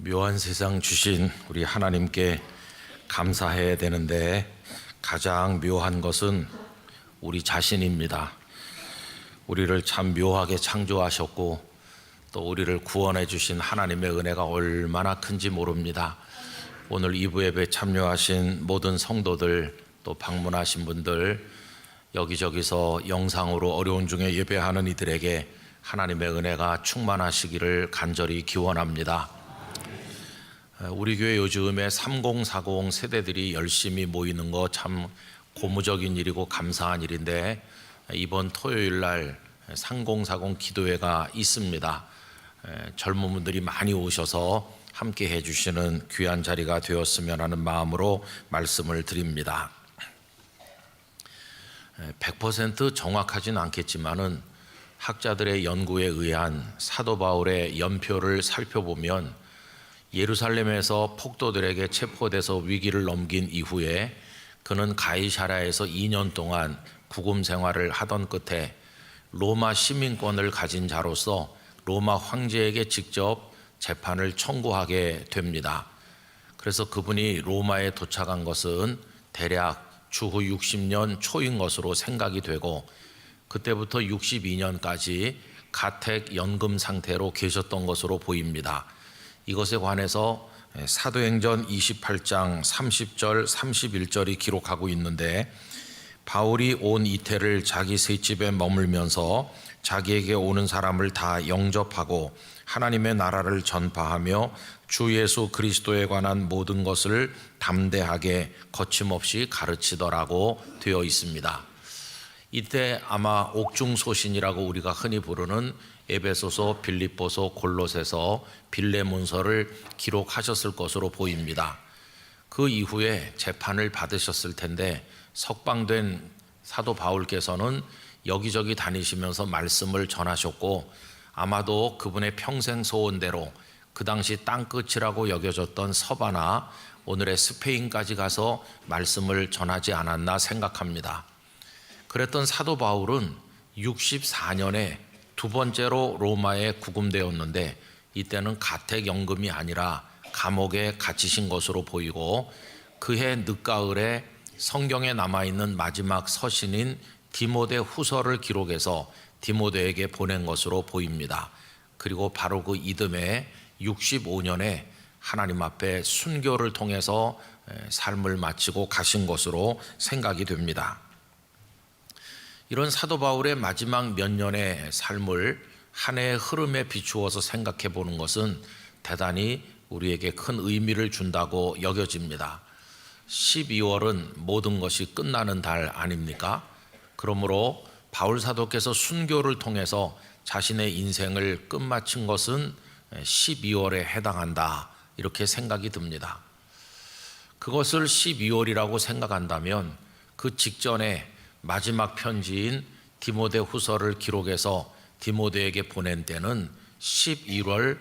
묘한 세상 주신 우리 하나님께 감사해야 되는데 가장 묘한 것은 우리 자신입니다. 우리를 참 묘하게 창조하셨고 또 우리를 구원해 주신 하나님의 은혜가 얼마나 큰지 모릅니다. 오늘 2부 예배 참여하신 모든 성도들, 또 방문하신 분들, 여기저기서 영상으로 어려운 중에 예배하는 이들에게 하나님의 은혜가 충만하시기를 간절히 기원합니다. 우리 교회 요즘에 3040 세대들이 열심히 모이는 거 참 고무적인 일이고 감사한 일인데, 이번 토요일 날 3040 기도회가 있습니다. 젊은 분들이 많이 오셔서 함께 해주시는 귀한 자리가 되었으면 하는 마음으로 말씀을 드립니다. 100% 정확하진 않겠지만은 학자들의 연구에 의한 사도 바울의 연표를 살펴보면 예루살렘에서 폭도들에게 체포돼서 위기를 넘긴 이후에 그는 가이사랴에서 2년 동안 구금 생활을 하던 끝에 로마 시민권을 가진 자로서 로마 황제에게 직접 재판을 청구하게 됩니다. 그래서 그분이 로마에 도착한 것은 대략 주후 60년 초인 것으로 생각이 되고, 그때부터 62년까지 가택 연금 상태로 계셨던 것으로 보입니다. 이것에 관해서 사도행전 28장 30절 31절이 기록하고 있는데, 바울이 온 이태를 자기 셋집에 머물면서 자기에게 오는 사람을 다 영접하고 하나님의 나라를 전파하며 주 예수 그리스도에 관한 모든 것을 담대하게 거침없이 가르치더라고 되어 있습니다. 이때 아마 옥중소신이라고 우리가 흔히 부르는 에베소서, 빌립보서, 골로새서, 빌레몬서를 기록하셨을 것으로 보입니다. 그 이후에 재판을 받으셨을 텐데 석방된 사도 바울께서는 여기저기 다니시면서 말씀을 전하셨고, 아마도 그분의 평생 소원대로 그 당시 땅끝이라고 여겨졌던 서바나, 오늘의 스페인까지 가서 말씀을 전하지 않았나 생각합니다. 그랬던 사도 바울은 64년에 두 번째로 로마에 구금되었는데, 이때는 가택연금이 아니라 감옥에 갇히신 것으로 보이고, 그해 늦가을에 성경에 남아있는 마지막 서신인 디모데 후서를 기록해서 디모데에게 보낸 것으로 보입니다. 그리고 바로 그 이듬해 65년에 하나님 앞에 순교를 통해서 삶을 마치고 가신 것으로 생각이 됩니다. 이런 사도 바울의 마지막 몇 년의 삶을 한 해의 흐름에 비추어서 생각해 보는 것은 대단히 우리에게 큰 의미를 준다고 여겨집니다. 12월은 모든 것이 끝나는 달 아닙니까? 그러므로 바울 사도께서 순교를 통해서 자신의 인생을 끝마친 것은 12월에 해당한다, 이렇게 생각이 듭니다. 그것을 12월이라고 생각한다면 그 직전에 마지막 편지인 디모데 후서를 기록해서 디모데에게 보낸 때는 11월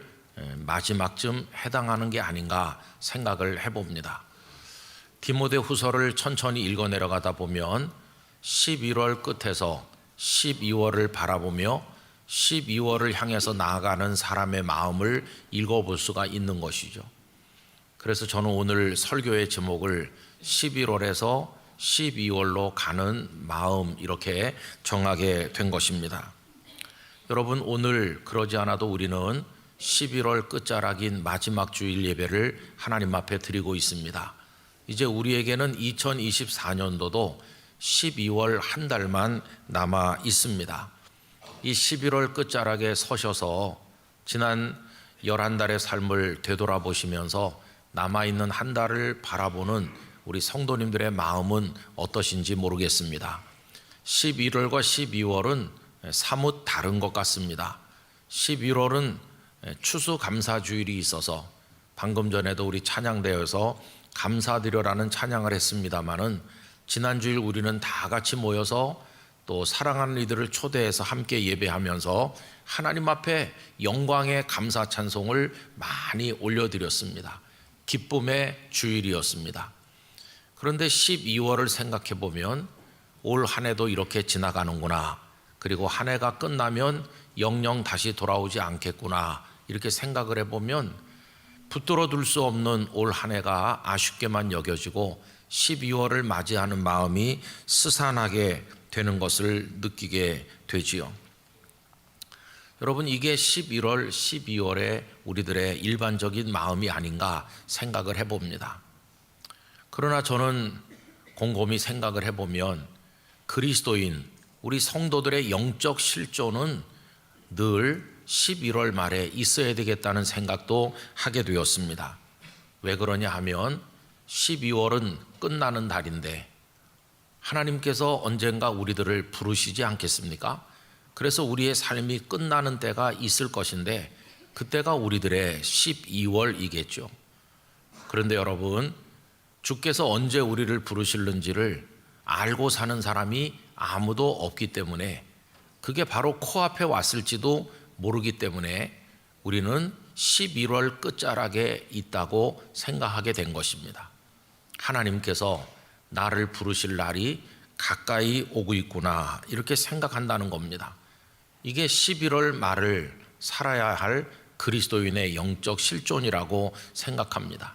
마지막쯤 해당하는 게 아닌가 생각을 해봅니다. 디모데 후서를 천천히 읽어 내려가다 보면 11월 끝에서 12월을 바라보며 12월을 향해서 나아가는 사람의 마음을 읽어볼 수가 있는 것이죠. 그래서 저는 오늘 설교의 제목을 11월에서 12월로 가는 마음, 이렇게 정하게 된 것입니다. 여러분, 오늘 그러지 않아도 우리는 11월 끝자락인 마지막 주일 예배를 하나님 앞에 드리고 있습니다. 이제 우리에게는 2024년도도 12월 한 달만 남아 있습니다. 이 11월 끝자락에 서셔서 지난 11달의 삶을 되돌아보시면서 남아있는 한 달을 바라보는 우리 성도님들의 마음은 어떠신지 모르겠습니다. 11월과 12월은 사뭇 다른 것 같습니다. 11월은 추수감사주일이 있어서 방금 전에도 우리 찬양대에서 감사드려라는 찬양을 했습니다마는, 지난주일 우리는 다 같이 모여서 또 사랑하는 이들을 초대해서 함께 예배하면서 하나님 앞에 영광의 감사 찬송을 많이 올려드렸습니다. 기쁨의 주일이었습니다. 그런데 12월을 생각해 보면 올 한 해도 이렇게 지나가는구나, 그리고 한 해가 끝나면 영영 다시 돌아오지 않겠구나, 이렇게 생각을 해보면 붙들어 둘 수 없는 올 한 해가 아쉽게만 여겨지고 12월을 맞이하는 마음이 스산하게 되는 것을 느끼게 되지요. 여러분, 이게 11월, 12월에 우리들의 일반적인 마음이 아닌가 생각을 해봅니다. 그러나 저는 곰곰이 생각을 해보면 그리스도인, 우리 성도들의 영적 실존은 늘 11월 말에 있어야 되겠다는 생각도 하게 되었습니다. 왜 그러냐 하면 12월은 끝나는 달인데 하나님께서 언젠가 우리들을 부르시지 않겠습니까? 그래서 우리의 삶이 끝나는 때가 있을 것인데 그때가 우리들의 12월이겠죠. 그런데 여러분, 주께서 언제 우리를 부르실는지를 알고 사는 사람이 아무도 없기 때문에 그게 바로 코앞에 왔을지도 모르기 때문에 우리는 11월 끝자락에 있다고 생각하게 된 것입니다. 하나님께서 나를 부르실 날이 가까이 오고 있구나, 이렇게 생각한다는 겁니다. 이게 11월 말을 살아야 할 그리스도인의 영적 실존이라고 생각합니다.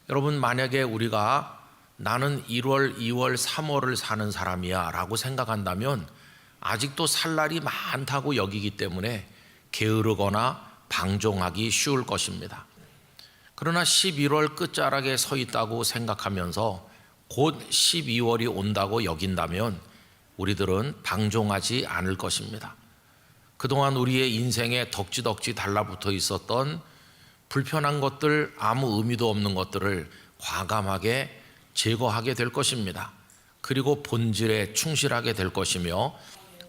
여러분, 만약에 우리가 나는 1월, 2월, 3월을 사는 사람이야 라고 생각한다면 아직도 살 날이 많다고 여기기 때문에 게으르거나 방종하기 쉬울 것입니다. 그러나 11월 끝자락에 서 있다고 생각하면서 곧 12월이 온다고 여긴다면 우리들은 방종하지 않을 것입니다. 그동안 우리의 인생에 덕지덕지 달라붙어 있었던 불편한 것들, 아무 의미도 없는 것들을 과감하게 제거하게 될 것입니다. 그리고 본질에 충실하게 될 것이며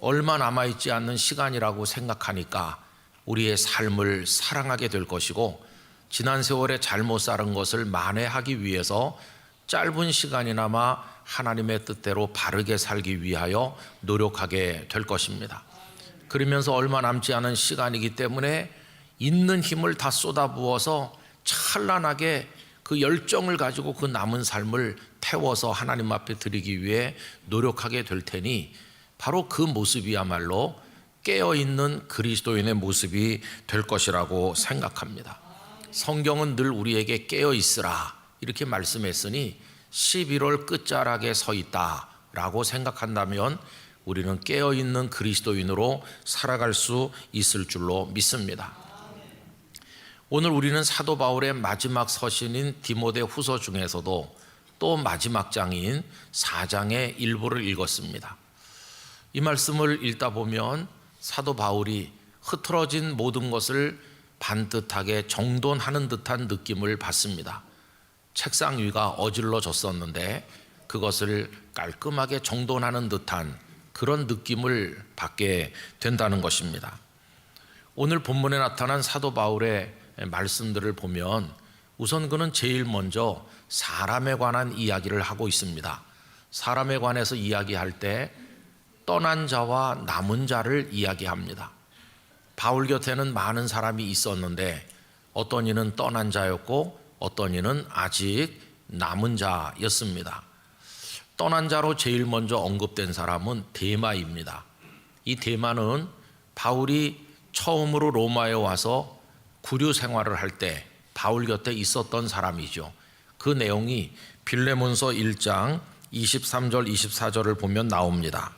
얼마 남아있지 않는 시간이라고 생각하니까 우리의 삶을 사랑하게 될 것이고 지난 세월에 잘못 살은 것을 만회하기 위해서 짧은 시간이나마 하나님의 뜻대로 바르게 살기 위하여 노력하게 될 것입니다. 그러면서 얼마 남지 않은 시간이기 때문에 있는 힘을 다 쏟아부어서 찬란하게 그 열정을 가지고 그 남은 삶을 태워서 하나님 앞에 드리기 위해 노력하게 될 테니 바로 그 모습이야말로 깨어있는 그리스도인의 모습이 될 것이라고 생각합니다. 성경은 늘 우리에게 깨어있으라 이렇게 말씀했으니 11월 끝자락에 서 있다라고 생각한다면 우리는 깨어있는 그리스도인으로 살아갈 수 있을 줄로 믿습니다. 오늘 우리는 사도 바울의 마지막 서신인 디모데 후서 중에서도 또 마지막 장인 4장의 일부를 읽었습니다. 이 말씀을 읽다 보면 사도 바울이 흐트러진 모든 것을 반듯하게 정돈하는 듯한 느낌을 받습니다. 책상 위가 어질러졌었는데 그것을 깔끔하게 정돈하는 듯한 그런 느낌을 받게 된다는 것입니다. 오늘 본문에 나타난 사도 바울의 말씀들을 보면 우선 그는 제일 먼저 사람에 관한 이야기를 하고 있습니다. 사람에 관해서 이야기할 때 떠난 자와 남은 자를 이야기합니다. 바울 곁에는 많은 사람이 있었는데 어떤 이는 떠난 자였고 어떤 이는 아직 남은 자였습니다. 떠난 자로 제일 먼저 언급된 사람은 데마입니다. 이 데마는 바울이 처음으로 로마에 와서 구류 생활을 할 때 바울 곁에 있었던 사람이죠. 그 내용이 빌레몬서 1장 23절 24절을 보면 나옵니다.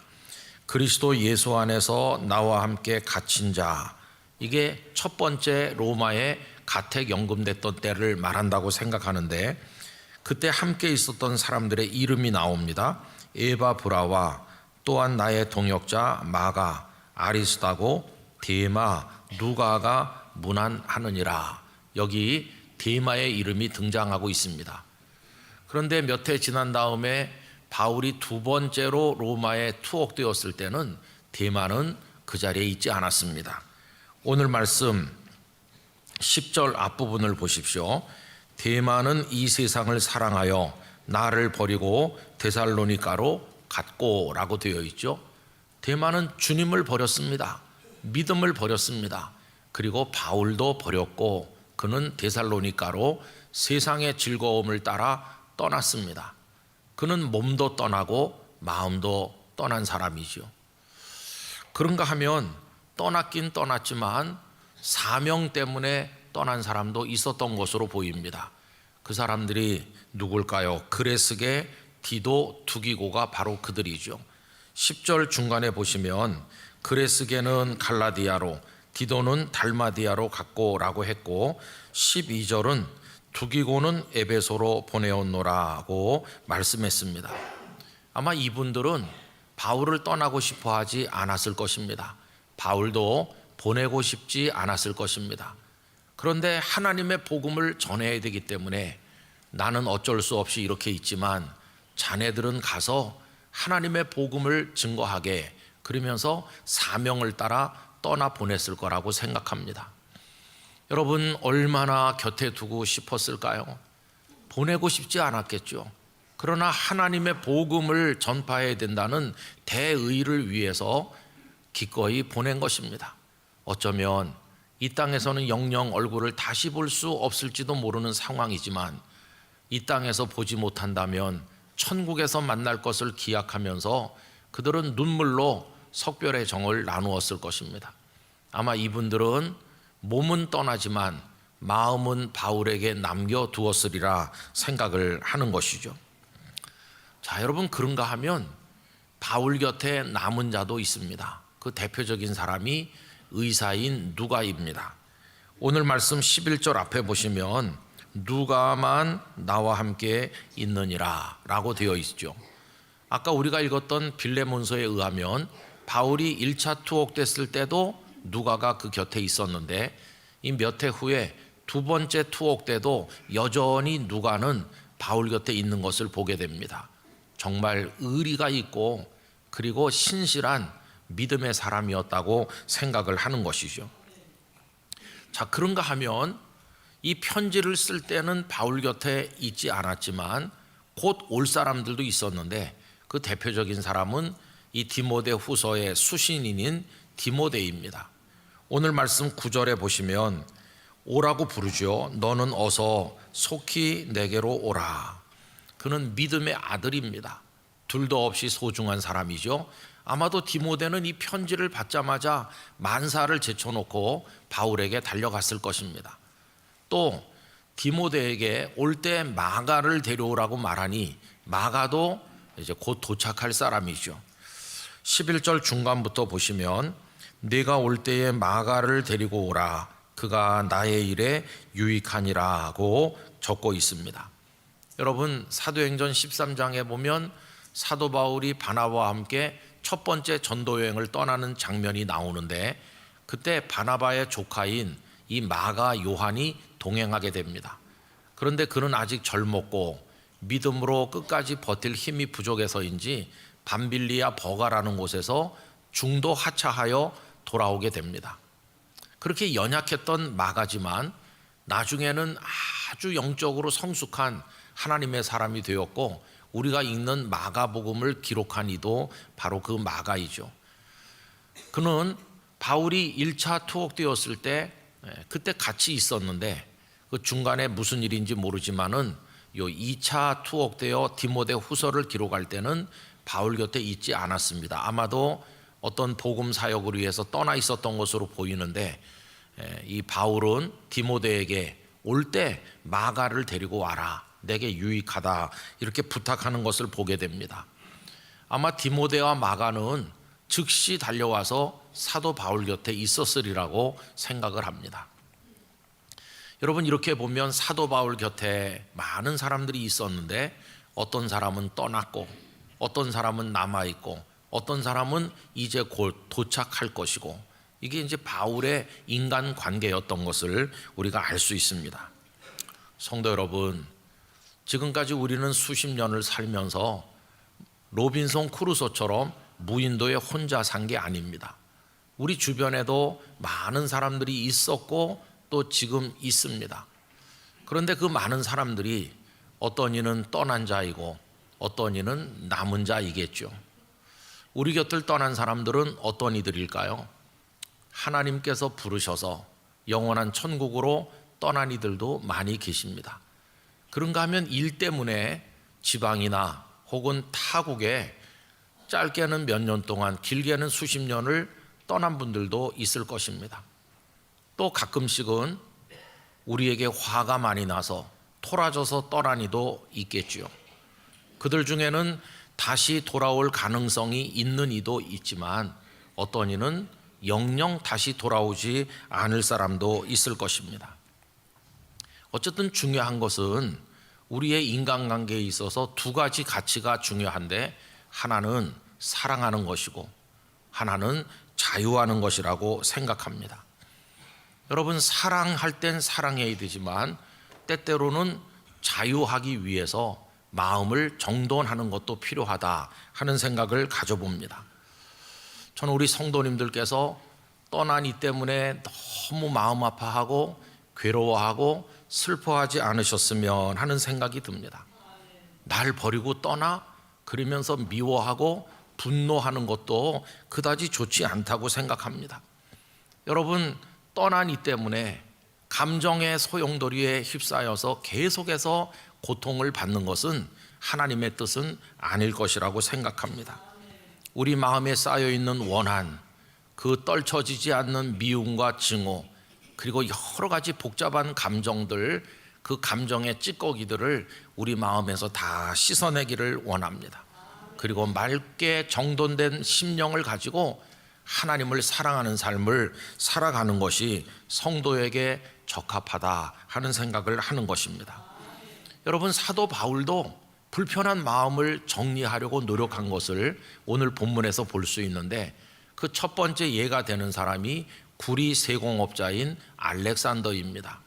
그리스도 예수 안에서 나와 함께 갇힌 자, 이게 첫 번째 로마에 가택 연금됐던 때를 말한다고 생각하는데 그때 함께 있었던 사람들의 이름이 나옵니다. 에바브라와 또한 나의 동역자 마가, 아리스다고, 데마, 누가가 문안하느니라. 여기 데마의 이름이 등장하고 있습니다. 그런데 몇 해 지난 다음에 바울이 두 번째로 로마에 투옥되었을 때는 데마는 그 자리에 있지 않았습니다. 오늘 말씀 10절 앞부분을 보십시오. 데마는 이 세상을 사랑하여 나를 버리고 데살로니가로 갔고 라고 되어 있죠. 데마는 주님을 버렸습니다. 믿음을 버렸습니다. 그리고 바울도 버렸고 그는 데살로니가로 세상의 즐거움을 따라 떠났습니다. 그는 몸도 떠나고 마음도 떠난 사람이죠. 그런가 하면 떠났긴 떠났지만 사명 때문에 떠난 사람도 있었던 것으로 보입니다. 그 사람들이 누굴까요? 그레스게, 디도, 두기고가 바로 그들이죠. 10절 중간에 보시면 그레스게는 갈라디아로, 디도는 달마디아로 갔고라고 했고, 12절은 두기고는 에베소로 보내었노라고 말씀했습니다. 아마 이분들은 바울을 떠나고 싶어 하지 않았을 것입니다. 바울도 보내고 싶지 않았을 것입니다. 그런데 하나님의 복음을 전해야 되기 때문에 나는 어쩔 수 없이 이렇게 있지만 자네들은 가서 하나님의 복음을 증거하게, 그러면서 사명을 따라 떠나 보냈을 거라고 생각합니다. 여러분, 얼마나 곁에 두고 싶었을까요? 보내고 싶지 않았겠죠. 그러나 하나님의 복음을 전파해야 된다는 대의를 위해서 기꺼이 보낸 것입니다. 어쩌면 이 땅에서는 영영 얼굴을 다시 볼 수 없을지도 모르는 상황이지만, 이 땅에서 보지 못한다면 천국에서 만날 것을 기약하면서 그들은 눈물로 석별의 정을 나누었을 것입니다. 아마 이분들은 몸은 떠나지만 마음은 바울에게 남겨두었으리라 생각을 하는 것이죠. 자, 여러분, 그런가 하면 바울 곁에 남은 자도 있습니다. 그 대표적인 사람이 의사인 누가입니다. 오늘 말씀 11절 앞에 보시면 누가만 나와 함께 있느니라 라고 되어 있죠. 아까 우리가 읽었던 빌레몬서에 의하면 바울이 1차 투옥됐을 때도 누가가 그 곁에 있었는데, 이 몇 해 후에 두 번째 투옥 때도 여전히 누가는 바울 곁에 있는 것을 보게 됩니다. 정말 의리가 있고 그리고 신실한 믿음의 사람이었다고 생각을 하는 것이죠. 자, 그런가 하면 이 편지를 쓸 때는 바울 곁에 있지 않았지만 곧 올 사람들도 있었는데, 그 대표적인 사람은 이 디모데 후서의 수신인인 디모데입니다. 오늘 말씀 9절에 보시면 오라고 부르죠. 너는 어서 속히 내게로 오라. 그는 믿음의 아들입니다. 둘도 없이 소중한 사람이죠. 아마도 디모데는 이 편지를 받자마자 만사를 제쳐놓고 바울에게 달려갔을 것입니다. 또 디모데에게 올 때 마가를 데려오라고 말하니 마가도 이제 곧 도착할 사람이죠. 11절 중간부터 보시면 네가 올 때에 마가를 데리고 오라. 그가 나의 일에 유익하니라고 적고 있습니다. 여러분, 사도행전 13장에 보면 사도 바울이 바나바와 함께 첫 번째 전도 여행을 떠나는 장면이 나오는데, 그때 바나바의 조카인 이 마가 요한이 동행하게 됩니다. 그런데 그는 아직 젊었고 믿음으로 끝까지 버틸 힘이 부족해서인지 밤빌리아 버가라는 곳에서 중도 하차하여 돌아오게 됩니다. 그렇게 연약했던 마가지만 나중에는 아주 영적으로 성숙한 하나님의 사람이 되었고, 우리가 읽는 마가복음을 기록한 이도 바로 그 마가이죠. 그는 바울이 1차 투옥되었을 때 그때 같이 있었는데, 그 중간에 무슨 일인지 모르지만은 요 2차 투옥되어 디모데 후서를 기록할 때는 바울 곁에 있지 않았습니다. 아마도 어떤 복음 사역을 위해서 떠나 있었던 것으로 보이는데, 이 바울은 디모데에게 올 때 마가를 데리고 와라, 내게 유익하다, 이렇게 부탁하는 것을 보게 됩니다. 아마 디모데와 마가는 즉시 달려와서 사도 바울 곁에 있었으리라고 생각을 합니다. 여러분, 이렇게 보면 사도 바울 곁에 많은 사람들이 있었는데, 어떤 사람은 떠났고 어떤 사람은 남아있고 어떤 사람은 이제 곧 도착할 것이고, 이게 이제 바울의 인간관계였던 것을 우리가 알 수 있습니다. 성도 여러분, 지금까지 우리는 수십 년을 살면서 로빈son 크루소처럼 무인도에 혼자 산 게 아닙니다. 우리 주변에도 많은 사람들이 있었고 또 지금 있습니다. 그런데 그 많은 사람들이 어떤 이는 떠난 자이고 어떤 이는 남은 자이겠죠. 우리 곁을 떠난 사람들은 어떤 이들일까요? 하나님께서 부르셔서 영원한 천국으로 떠난 이들도 많이 계십니다. 그런가 하면 일 때문에 지방이나 혹은 타국에 짧게는 몇 년 동안, 길게는 수십 년을 떠난 분들도 있을 것입니다. 또 가끔씩은 우리에게 화가 많이 나서 토라져서 떠난 이도 있겠지요. 그들 중에는 다시 돌아올 가능성이 있는 이도 있지만 어떤 이는 영영 다시 돌아오지 않을 사람도 있을 것입니다. 어쨌든 중요한 것은 우리의 인간관계에 있어서 두 가지 가치가 중요한데, 하나는 사랑하는 것이고 하나는 자유하는 것이라고 생각합니다. 여러분, 사랑할 땐 사랑해야 되지만 때때로는 자유하기 위해서 마음을 정돈하는 것도 필요하다 하는 생각을 가져봅니다. 저는 우리 성도님들께서 떠난 이 때문에 너무 마음 아파하고 괴로워하고 슬퍼하지 않으셨으면 하는 생각이 듭니다. 날 버리고 떠나? 그러면서 미워하고 분노하는 것도 그다지 좋지 않다고 생각합니다. 여러분, 떠난 이 때문에 감정의 소용돌이에 휩싸여서 계속해서 고통을 받는 것은 하나님의 뜻은 아닐 것이라고 생각합니다. 우리 마음에 쌓여있는 원한, 그 떨쳐지지 않는 미움과 증오, 그리고 여러 가지 복잡한 감정들, 그 감정의 찌꺼기들을 우리 마음에서 다 씻어내기를 원합니다. 그리고 맑게 정돈된 심령을 가지고 하나님을 사랑하는 삶을 살아가는 것이 성도에게 적합하다 하는 생각을 하는 것입니다. 여러분, 사도 바울도 불편한 마음을 정리하려고 노력한 것을 오늘 본문에서 볼 수 있는데, 그 첫 번째 예가 되는 사람이 구리 세공업자인 알렉산더입니다.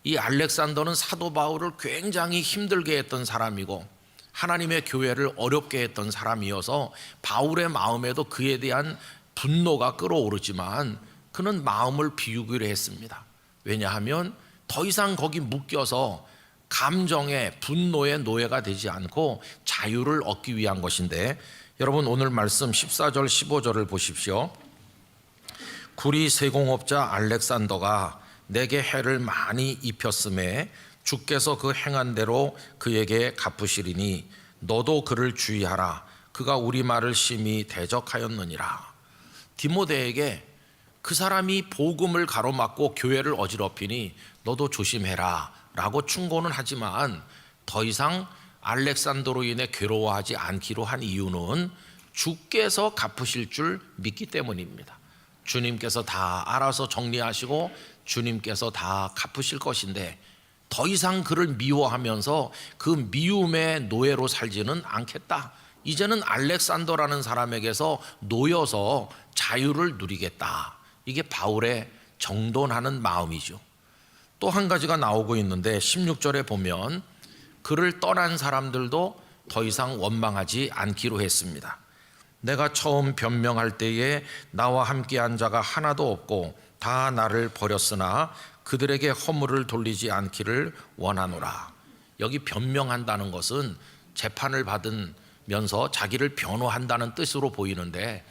이 알렉산더는 사도 바울을 굉장히 힘들게 했던 사람이고 하나님의 교회를 어렵게 했던 사람이어서 바울의 마음에도 그에 대한 분노가 끓어오르지만 그는 마음을 비우기로 했습니다. 왜냐하면 더 이상 거기 묶여서 감정의 분노의 노예가 되지 않고 자유를 얻기 위한 것인데, 여러분 오늘 말씀 14절 15절을 보십시오. 구리 세공업자 알렉산더가 내게 해를 많이 입혔음에 주께서 그 행한 대로 그에게 갚으시리니 너도 그를 주의하라. 그가 우리 말을 심히 대적하였느니라. 디모데에게 그 사람이 복음을 가로막고 교회를 어지럽히니 너도 조심해라 라고 충고는 하지만 더 이상 알렉산더로 인해 괴로워하지 않기로 한 이유는 주께서 갚으실 줄 믿기 때문입니다. 주님께서 다 알아서 정리하시고 주님께서 다 갚으실 것인데 더 이상 그를 미워하면서 그 미움의 노예로 살지는 않겠다. 이제는 알렉산더라는 사람에게서 놓여서 자유를 누리겠다. 이게 바울의 정돈하는 마음이죠. 또 한 가지가 나오고 있는데 16절에 보면 그를 떠난 사람들도 더 이상 원망하지 않기로 했습니다. 내가 처음 변명할 때에 나와 함께한 자가 하나도 없고 다 나를 버렸으나 그들에게 허물을 돌리지 않기를 원하노라. 여기 변명한다는 것은 재판을 받으면서 자기를 변호한다는 뜻으로 보이는데,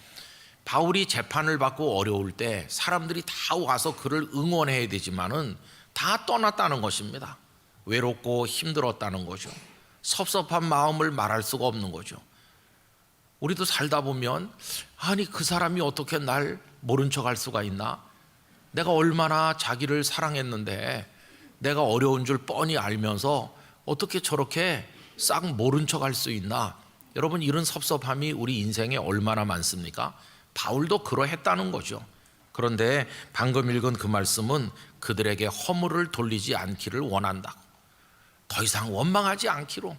바울이 재판을 받고 어려울 때 사람들이 다 와서 그를 응원해야 되지만은 다 떠났다는 것입니다. 외롭고 힘들었다는 거죠. 섭섭한 마음을 말할 수가 없는 거죠. 우리도 살다 보면 아니 그 사람이 어떻게 날 모른 척 할 수가 있나? 내가 얼마나 자기를 사랑했는데 내가 어려운 줄 뻔히 알면서 어떻게 저렇게 싹 모른 척 할 수 있나? 여러분, 이런 섭섭함이 우리 인생에 얼마나 많습니까? 바울도 그러했다는 거죠. 그런데 방금 읽은 그 말씀은 그들에게 허물을 돌리지 않기를 원한다. 더 이상 원망하지 않기로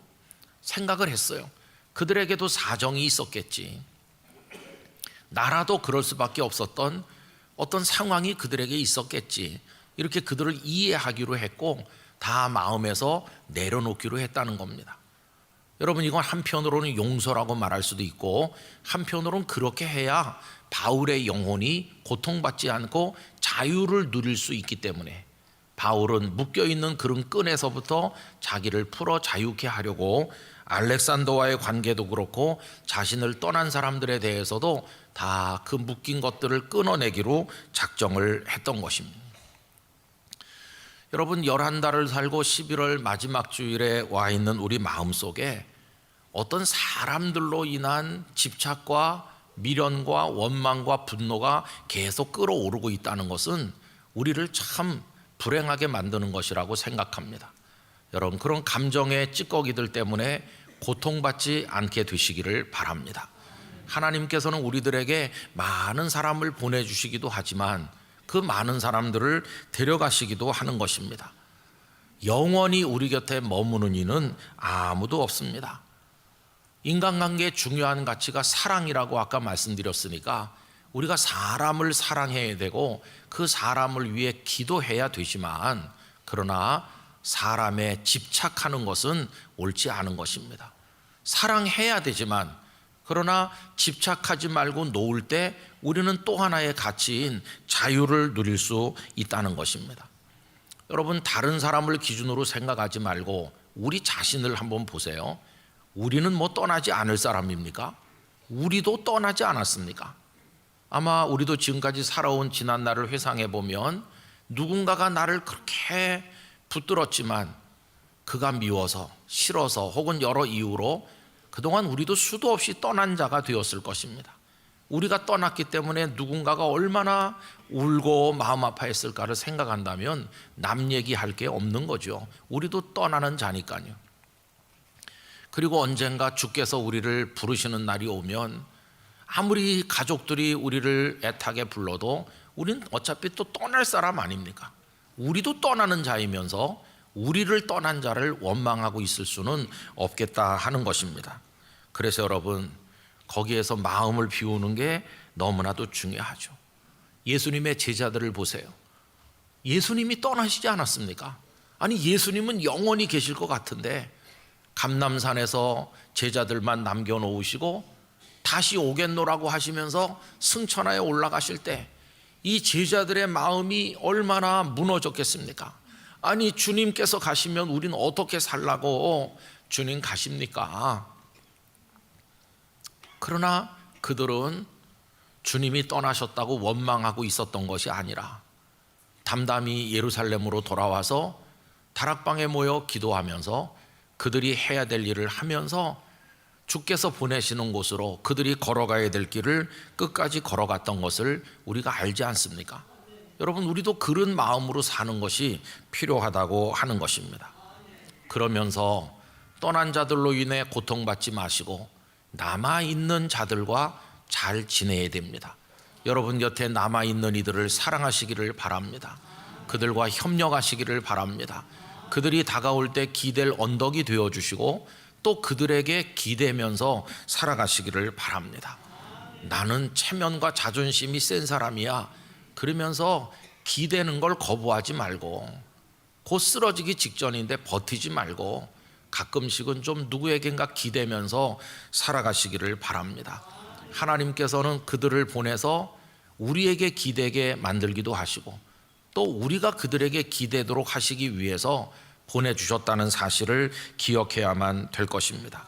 생각을 했어요. 그들에게도 사정이 있었겠지. 나라도 그럴 수밖에 없었던 어떤 상황이 그들에게 있었겠지. 이렇게 그들을 이해하기로 했고 다 마음에서 내려놓기로 했다는 겁니다. 여러분, 이건 한편으로는 용서라고 말할 수도 있고 한편으로는 그렇게 해야 바울의 영혼이 고통받지 않고 자유를 누릴 수 있기 때문에 바울은 묶여있는 그런 끈에서부터 자기를 풀어 자유케 하려고 알렉산더와의 관계도 그렇고 자신을 떠난 사람들에 대해서도 다 그 묶인 것들을 끊어내기로 작정을 했던 것입니다. 여러분, 11달을 살고 11월 마지막 주일에 와 있는 우리 마음속에 어떤 사람들로 인한 집착과 미련과 원망과 분노가 계속 끌어오르고 있다는 것은 우리를 참 불행하게 만드는 것이라고 생각합니다. 여러분, 그런 감정의 찌꺼기들 때문에 고통받지 않게 되시기를 바랍니다. 하나님께서는 우리들에게 많은 사람을 보내주시기도 하지만 그 많은 사람들을 데려가시기도 하는 것입니다. 영원히 우리 곁에 머무는 이는 아무도 없습니다. 인간관계의 중요한 가치가 사랑이라고 아까 말씀드렸으니까 우리가 사람을 사랑해야 되고 그 사람을 위해 기도해야 되지만, 그러나 사람에 집착하는 것은 옳지 않은 것입니다. 사랑해야 되지만 그러나 집착하지 말고 놓을 때 우리는 또 하나의 가치인 자유를 누릴 수 있다는 것입니다. 여러분, 다른 사람을 기준으로 생각하지 말고 우리 자신을 한번 보세요. 우리는 뭐 떠나지 않을 사람입니까? 우리도 떠나지 않았습니까? 아마 우리도 지금까지 살아온 지난 날을 회상해 보면 누군가가 나를 그렇게 붙들었지만 그가 미워서, 싫어서 혹은 여러 이유로 그동안 우리도 수도 없이 떠난 자가 되었을 것입니다. 우리가 떠났기 때문에 누군가가 얼마나 울고 마음 아파했을까를 생각한다면 남 얘기할 게 없는 거죠. 우리도 떠나는 자니까요. 그리고 언젠가 주께서 우리를 부르시는 날이 오면 아무리 가족들이 우리를 애타게 불러도 우리는 어차피 또 떠날 사람 아닙니까? 우리도 떠나는 자이면서 우리를 떠난 자를 원망하고 있을 수는 없겠다 하는 것입니다. 그래서 여러분, 거기에서 마음을 비우는 게 너무나도 중요하죠. 예수님의 제자들을 보세요. 예수님이 떠나시지 않았습니까? 아니, 예수님은 영원히 계실 것 같은데 감람산에서 제자들만 남겨놓으시고 다시 오겠노라고 하시면서 승천하에 올라가실 때 이 제자들의 마음이 얼마나 무너졌겠습니까? 아니, 주님께서 가시면 우린 어떻게 살라고 주님 가십니까? 그러나 그들은 주님이 떠나셨다고 원망하고 있었던 것이 아니라 담담히 예루살렘으로 돌아와서 다락방에 모여 기도하면서 그들이 해야 될 일을 하면서 주께서 보내시는 곳으로 그들이 걸어가야 될 길을 끝까지 걸어갔던 것을 우리가 알지 않습니까? 여러분, 우리도 그런 마음으로 사는 것이 필요하다고 하는 것입니다. 그러면서 떠난 자들로 인해 고통받지 마시고 남아있는 자들과 잘 지내야 됩니다. 여러분 곁에 남아있는 이들을 사랑하시기를 바랍니다. 그들과 협력하시기를 바랍니다. 그들이 다가올 때 기댈 언덕이 되어주시고 또 그들에게 기대면서 살아가시기를 바랍니다. 나는 체면과 자존심이 센 사람이야, 그러면서 기대는 걸 거부하지 말고, 곧 쓰러지기 직전인데 버티지 말고 가끔씩은 좀 누구에겐가 기대면서 살아가시기를 바랍니다. 하나님께서는 그들을 보내서 우리에게 기대게 만들기도 하시고 또 우리가 그들에게 기대도록 하시기 위해서 보내주셨다는 사실을 기억해야만 될 것입니다.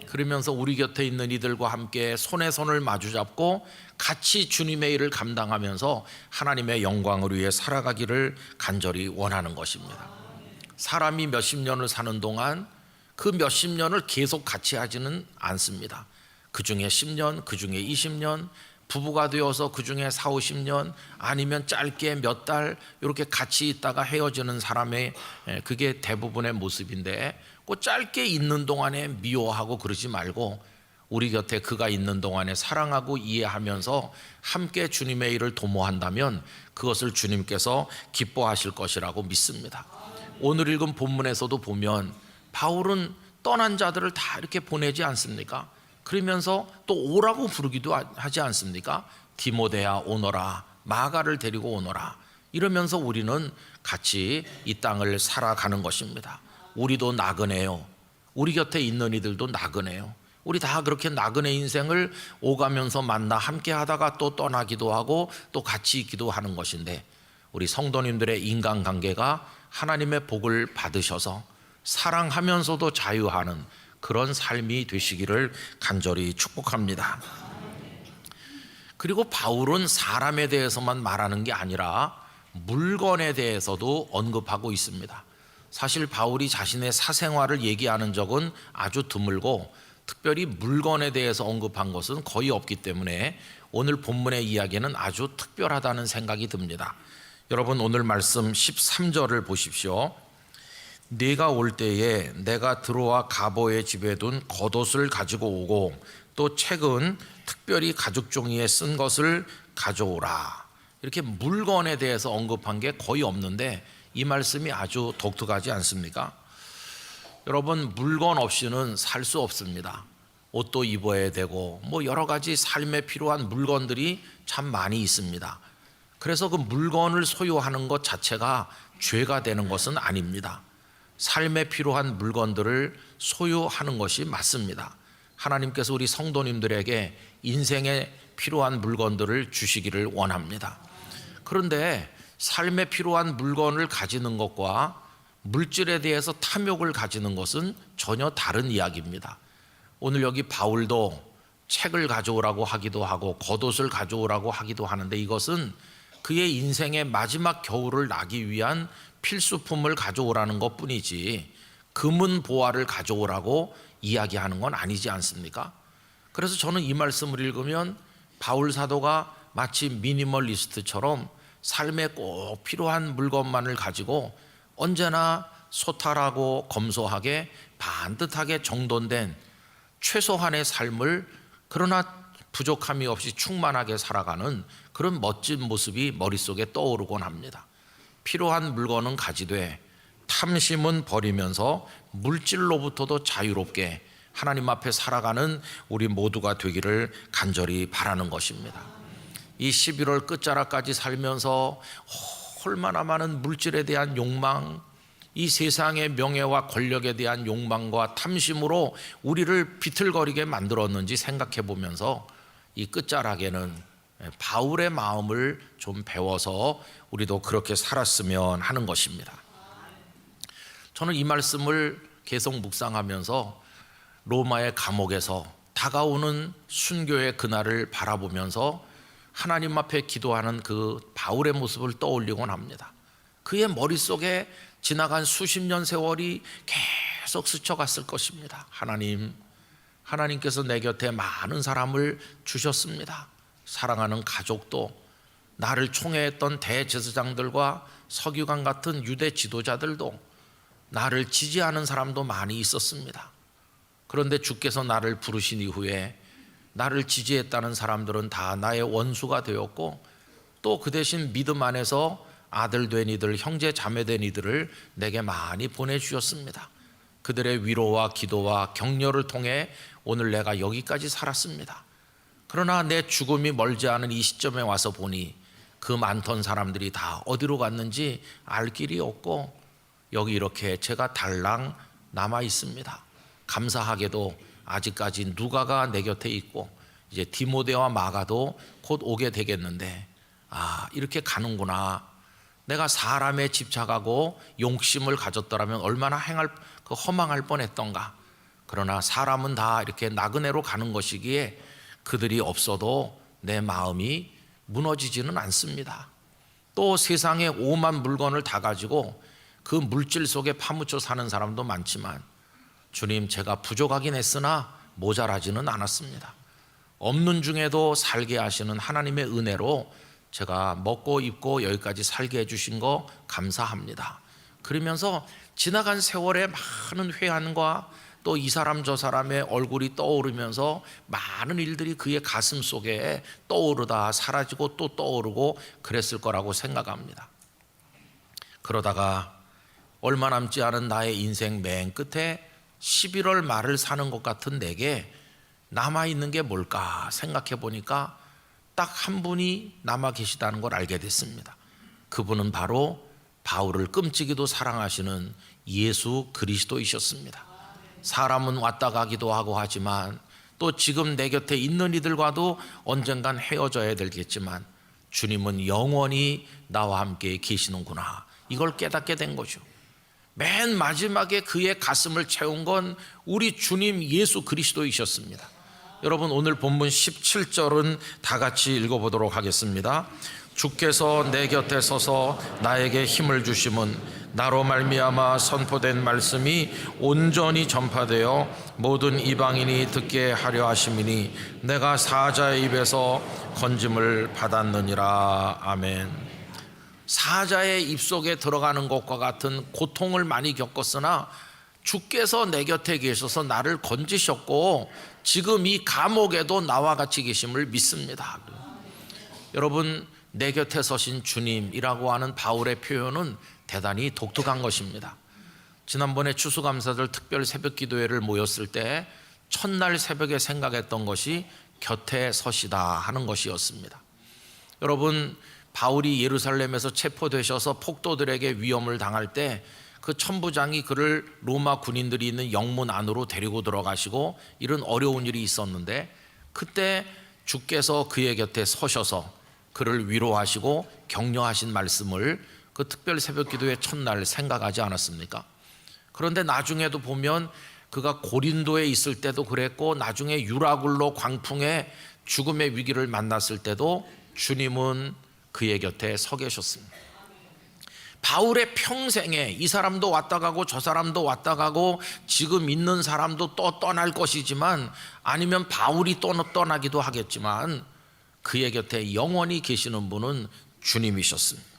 그러면서 우리 곁에 있는 이들과 함께 손에 손을 마주잡고 같이 주님의 일을 감당하면서 하나님의 영광을 위해 살아가기를 간절히 원하는 것입니다. 사람이 몇십 년을 사는 동안 그 몇십 년을 계속 같이 하지는 않습니다. 그 중에 10년, 그 중에 20년, 부부가 되어서 그 중에 4, 50년, 아니면 짧게 몇 달 이렇게 같이 있다가 헤어지는 사람의 그게 대부분의 모습인데, 그 짧게 있는 동안에 미워하고 그러지 말고 우리 곁에 그가 있는 동안에 사랑하고 이해하면서 함께 주님의 일을 도모한다면 그것을 주님께서 기뻐하실 것이라고 믿습니다. 오늘 읽은 본문에서도 보면 바울은 떠난 자들을 다 이렇게 보내지 않습니까? 그러면서 또 오라고 부르기도 하지 않습니까? 디모데야 오너라, 마가를 데리고 오너라, 이러면서 우리는 같이 이 땅을 살아가는 것입니다. 우리도 나그네요. 우리 곁에 있는 이들도 나그네요. 우리 다 그렇게 나그네 인생을 오가면서 만나 함께 하다가 또 떠나기도 하고 또 같이 있기도 하는 것인데, 우리 성도님들의 인간관계가 하나님의 복을 받으셔서 사랑하면서도 자유하는 그런 삶이 되시기를 간절히 축복합니다. 그리고 바울은 사람에 대해서만 말하는 게 아니라 물건에 대해서도 언급하고 있습니다. 사실 바울이 자신의 사생활을 얘기하는 적은 아주 드물고 특별히 물건에 대해서 언급한 것은 거의 없기 때문에 오늘 본문의 이야기는 아주 특별하다는 생각이 듭니다. 여러분 오늘 말씀 13절을 보십시오. 네가 올 때에 내가 들어와 가보의 집에 둔 겉옷을 가지고 오고 또 책은 특별히 가죽 종이에 쓴 것을 가져오라. 이렇게 물건에 대해서 언급한 게 거의 없는데 이 말씀이 아주 독특하지 않습니까? 여러분 물건 없이는 살 수 없습니다. 옷도 입어야 되고 여러 가지 삶에 필요한 물건들이 참 많이 있습니다. 그래서 그 물건을 소유하는 것 자체가 죄가 되는 것은 아닙니다. 삶에 필요한 물건들을 소유하는 것이 맞습니다. 하나님께서 우리 성도님들에게 인생에 필요한 물건들을 주시기를 원합니다. 그런데 삶에 필요한 물건을 가지는 것과 물질에 대해서 탐욕을 가지는 것은 전혀 다른 이야기입니다. 오늘 여기 바울도 책을 가져오라고 하기도 하고 겉옷을 가져오라고 하기도 하는데 이것은 그의 인생의 마지막 겨울을 나기 위한 필수품을 가져오라는 것뿐이지 금은 보화를 가져오라고 이야기하는 건 아니지 않습니까? 그래서 저는 이 말씀을 읽으면 바울 사도가 마치 미니멀리스트처럼 삶에 꼭 필요한 물건만을 가지고 언제나 소탈하고 검소하게 반듯하게 정돈된 최소한의 삶을 그러나 부족함이 없이 충만하게 살아가는 그런 멋진 모습이 머릿속에 떠오르곤 합니다. 필요한 물건은 가지되 탐심은 버리면서 물질로부터도 자유롭게 하나님 앞에 살아가는 우리 모두가 되기를 간절히 바라는 것입니다. 이 11월 끝자락까지 살면서 얼마나 많은 물질에 대한 욕망, 이 세상의 명예와 권력에 대한 욕망과 탐심으로 우리를 비틀거리게 만들었는지 생각해 보면서 이 끝자락에는 바울의 마음을 좀 배워서 우리도 그렇게 살았으면 하는 것입니다. 저는 이 말씀을 계속 묵상하면서 로마의 감옥에서 다가오는 순교의 그날을 바라보면서 하나님 앞에 기도하는 그 바울의 모습을 떠올리곤 합니다. 그의 머릿속에 지나간 수십 년 세월이 계속 스쳐갔을 것입니다. 하나님께서 내 곁에 많은 사람을 주셨습니다. 사랑하는 가족도, 나를 총애했던 대제사장들과 서기관 같은 유대 지도자들도, 나를 지지하는 사람도 많이 있었습니다. 그런데 주께서 나를 부르신 이후에 나를 지지했다는 사람들은 다 나의 원수가 되었고 또 그 대신 믿음 안에서 아들 된 이들, 형제 자매 된 이들을 내게 많이 보내주셨습니다. 그들의 위로와 기도와 격려를 통해 오늘 내가 여기까지 살았습니다. 그러나 내 죽음이 멀지 않은 이 시점에 와서 보니 그 많던 사람들이 다 어디로 갔는지 알 길이 없고 여기 이렇게 제가 달랑 남아 있습니다. 감사하게도 아직까지 누가가 내 곁에 있고 이제 디모데와 마가도 곧 오게 되겠는데 이렇게 가는구나. 내가 사람에 집착하고 용심을 가졌더라면 얼마나 허망할 뻔했던가. 그러나 사람은 다 이렇게 나그네로 가는 것이기에 그들이 없어도 내 마음이 무너지지는 않습니다. 또 세상에 오만 물건을 다 가지고 그 물질 속에 파묻혀 사는 사람도 많지만 주님, 제가 부족하긴 했으나 모자라지는 않았습니다. 없는 중에도 살게 하시는 하나님의 은혜로 제가 먹고 입고 여기까지 살게 해주신 거 감사합니다. 그러면서 지나간 세월의 많은 회한과 또 이 사람 저 사람의 얼굴이 떠오르면서 많은 일들이 그의 가슴 속에 떠오르다 사라지고 또 떠오르고 그랬을 거라고 생각합니다. 그러다가 얼마 남지 않은 나의 인생 맨 끝에 11월 말을 사는 것 같은 내게 남아있는 게 뭘까 생각해 보니까 딱 한 분이 남아 계시다는 걸 알게 됐습니다. 그분은 바로 바울을 끔찍이도 사랑하시는 예수 그리스도이셨습니다. 사람은 왔다 가기도 하고 하지만 또 지금 내 곁에 있는 이들과도 언젠간 헤어져야 되겠지만 주님은 영원히 나와 함께 계시는구나. 이걸 깨닫게 된 거죠. 맨 마지막에 그의 가슴을 채운 건 우리 주님 예수 그리스도이셨습니다. 여러분 오늘 본문 17절은 다 같이 읽어보도록 하겠습니다. 주께서 내 곁에 서서 나에게 힘을 주심은 나로 말미암아 선포된 말씀이 온전히 전파되어 모든 이방인이 듣게 하려 하심이니 내가 사자의 입에서 건짐을 받았느니라. 아멘. 사자의 입속에 들어가는 것과 같은 고통을 많이 겪었으나 주께서 내 곁에 계셔서 나를 건지셨고 지금 이 감옥에도 나와 같이 계심을 믿습니다. 여러분, 내 곁에 서신 주님이라고 하는 바울의 표현은 대단히 독특한 것입니다. 지난번에 추수감사절 특별 새벽 기도회를 모였을 때 첫날 새벽에 생각했던 것이 곁에 서시다 하는 것이었습니다. 여러분, 바울이 예루살렘에서 체포되셔서 폭도들에게 위험을 당할 때 그 천부장이 그를 로마 군인들이 있는 영문 안으로 데리고 들어가시고 이런 어려운 일이 있었는데 그때 주께서 그의 곁에 서셔서 그를 위로하시고 격려하신 말씀을 그 특별 새벽 기도회 첫날 생각하지 않았습니까? 그런데 나중에도 보면 그가 고린도에 있을 때도 그랬고 나중에 유라굴로 광풍에 죽음의 위기를 만났을 때도 주님은 그의 곁에 서 계셨습니다. 바울의 평생에 이 사람도 왔다 가고 저 사람도 왔다 가고 지금 있는 사람도 또 떠날 것이지만 아니면 바울이 또 떠나기도 하겠지만 그의 곁에 영원히 계시는 분은 주님이셨습니다.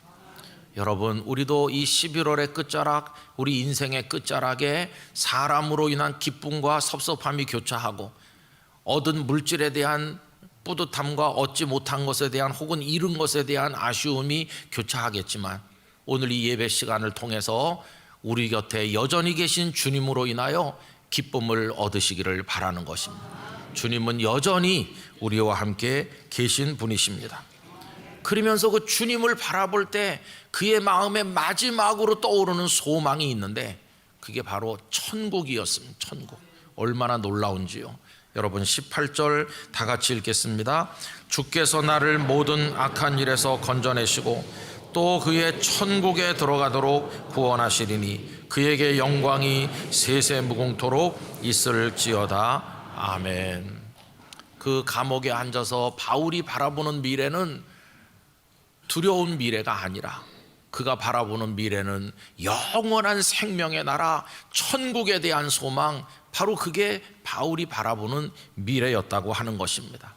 여러분, 우리도 이 11월의 끝자락, 우리 인생의 끝자락에 사람으로 인한 기쁨과 섭섭함이 교차하고 얻은 물질에 대한 뿌듯함과 얻지 못한 것에 대한 혹은 잃은 것에 대한 아쉬움이 교차하겠지만 오늘 이 예배 시간을 통해서 우리 곁에 여전히 계신 주님으로 인하여 기쁨을 얻으시기를 바라는 것입니다. 주님은 여전히 우리와 함께 계신 분이십니다. 그러면서 그 주님을 바라볼 때 그의 마음에 마지막으로 떠오르는 소망이 있는데 그게 바로 천국이었습니다. 천국. 얼마나 놀라운지요. 여러분, 18절 다 같이 읽겠습니다. 주께서 나를 모든 악한 일에서 건져내시고 또 그의 천국에 들어가도록 구원하시리니 그에게 영광이 세세무궁토록 있을지어다. 아멘. 그 감옥에 앉아서 바울이 바라보는 미래는 두려운 미래가 아니라 그가 바라보는 미래는 영원한 생명의 나라 천국에 대한 소망, 바로 그게 바울이 바라보는 미래였다고 하는 것입니다.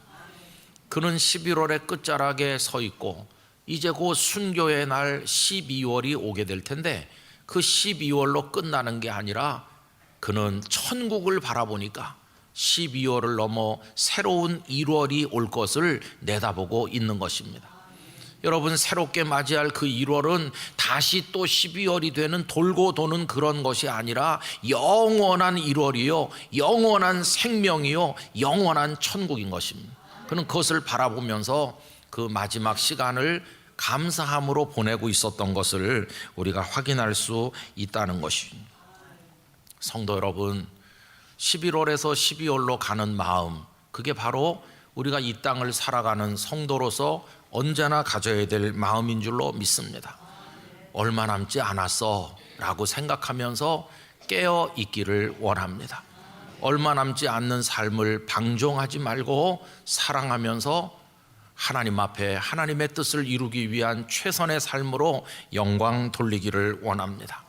그는 11월의 끝자락에 서 있고 이제 곧 순교의 날 12월이 오게 될 텐데 그 12월로 끝나는 게 아니라 그는 천국을 바라보니까 12월을 넘어 새로운 1월이 올 것을 내다보고 있는 것입니다. 여러분, 새롭게 맞이할 그 1월은 다시 또 12월이 되는 돌고 도는 그런 것이 아니라 영원한 1월이요, 영원한 생명이요, 영원한 천국인 것입니다. 그는 그것을 바라보면서 그 마지막 시간을 감사함으로 보내고 있었던 것을 우리가 확인할 수 있다는 것입니다. 성도 여러분, 11월에서 12월로 가는 마음, 그게 바로 우리가 이 땅을 살아가는 성도로서 언제나 가져야 될 마음인 줄로 믿습니다. 얼마 남지 않았어 라고 생각하면서 깨어 있기를 원합니다. 얼마 남지 않는 삶을 방종하지 말고 사랑하면서 하나님 앞에 하나님의 뜻을 이루기 위한 최선의 삶으로 영광 돌리기를 원합니다.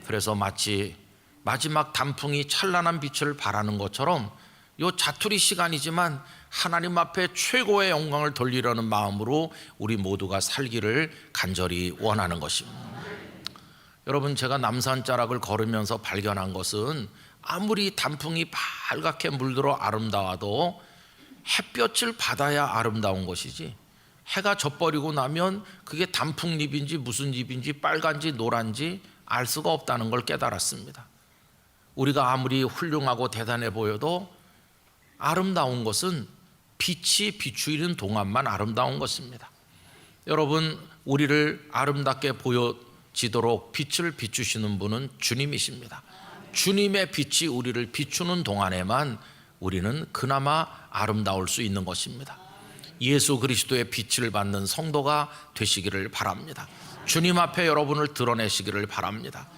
그래서 마치 마지막 단풍이 찬란한 빛을 발하는 것처럼 이 자투리 시간이지만 하나님 앞에 최고의 영광을 돌리려는 마음으로 우리 모두가 살기를 간절히 원하는 것입니다. 여러분, 제가 남산자락을 걸으면서 발견한 것은 아무리 단풍이 빨갛게 물들어 아름다워도 햇볕을 받아야 아름다운 것이지 해가 져버리고 나면 그게 단풍잎인지 무슨 잎인지 빨간지 노란지 알 수가 없다는 걸 깨달았습니다. 우리가 아무리 훌륭하고 대단해 보여도 아름다운 것은 빛이 비추이는 동안만 아름다운 것입니다. 여러분, 우리를 아름답게 보여지도록 빛을 비추시는 분은 주님이십니다. 주님의 빛이 우리를 비추는 동안에만 우리는 그나마 아름다울 수 있는 것입니다. 예수 그리스도의 빛을 받는 성도가 되시기를 바랍니다. 주님 앞에 여러분을 드러내시기를 바랍니다.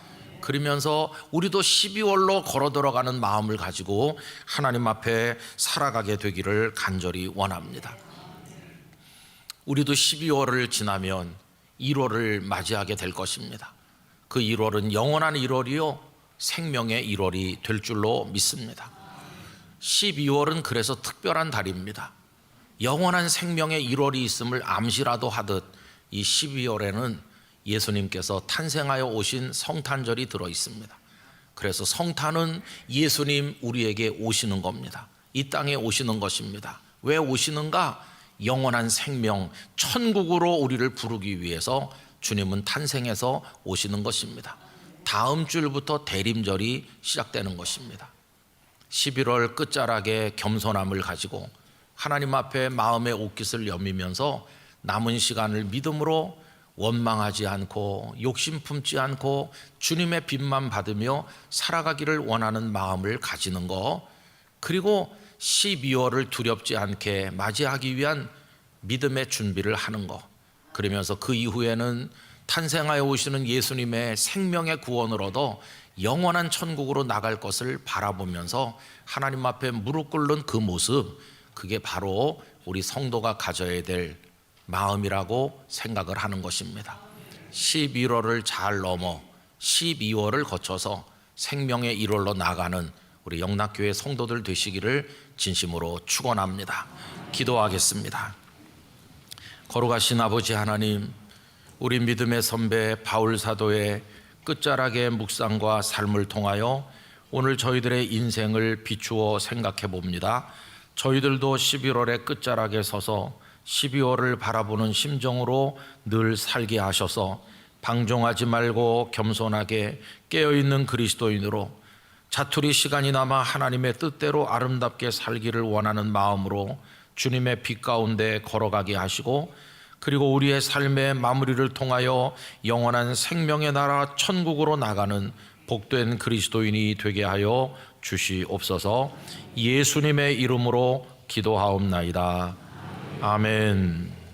그러면서 우리도 12월로 걸어 들어가는 마음을 가지고 하나님 앞에 살아가게 되기를 간절히 원합니다. 우리도 12월을 지나면 1월을 맞이하게 될 것입니다. 그 1월은 영원한 1월이요, 생명의 1월이 될 줄로 믿습니다. 12월은 그래서 특별한 달입니다. 영원한 생명의 1월이 있음을 암시라도 하듯 이 12월에는 예수님께서 탄생하여 오신 성탄절이 들어 있습니다. 그래서 성탄은 예수님 우리에게 오시는 겁니다. 이 땅에 오시는 것입니다. 왜 오시는가? 영원한 생명, 천국으로 우리를 부르기 위해서 주님은 탄생해서 오시는 것입니다. 다음 주일부터 대림절이 시작되는 것입니다. 11월 끝자락에 겸손함을 가지고 하나님 앞에 마음의 옷깃을 여미면서 남은 시간을 믿음으로 원망하지 않고 욕심 품지 않고 주님의 빛만 받으며 살아가기를 원하는 마음을 가지는 것, 그리고 12월을 두렵지 않게 맞이하기 위한 믿음의 준비를 하는 것, 그러면서 그 이후에는 탄생하여 오시는 예수님의 생명의 구원을 얻어 영원한 천국으로 나갈 것을 바라보면서 하나님 앞에 무릎 꿇는 그 모습, 그게 바로 우리 성도가 가져야 될 마음이라고 생각을 하는 것입니다. 11월을 잘 넘어 12월을 거쳐서 생명의 1월로 나가는 우리 영락교회 성도들 되시기를 진심으로 축원합니다. 기도하겠습니다. 거룩하신 아버지 하나님, 우리 믿음의 선배 바울 사도의 끝자락의 묵상과 삶을 통하여 오늘 저희들의 인생을 비추어 생각해 봅니다. 저희들도 11월의 끝자락에 서서 12월을 바라보는 심정으로 늘 살게 하셔서 방종하지 말고 겸손하게 깨어있는 그리스도인으로 자투리 시간이 남아 하나님의 뜻대로 아름답게 살기를 원하는 마음으로 주님의 빛 가운데 걸어가게 하시고, 그리고 우리의 삶의 마무리를 통하여 영원한 생명의 나라 천국으로 나가는 복된 그리스도인이 되게 하여 주시옵소서. 예수님의 이름으로 기도하옵나이다. 아멘.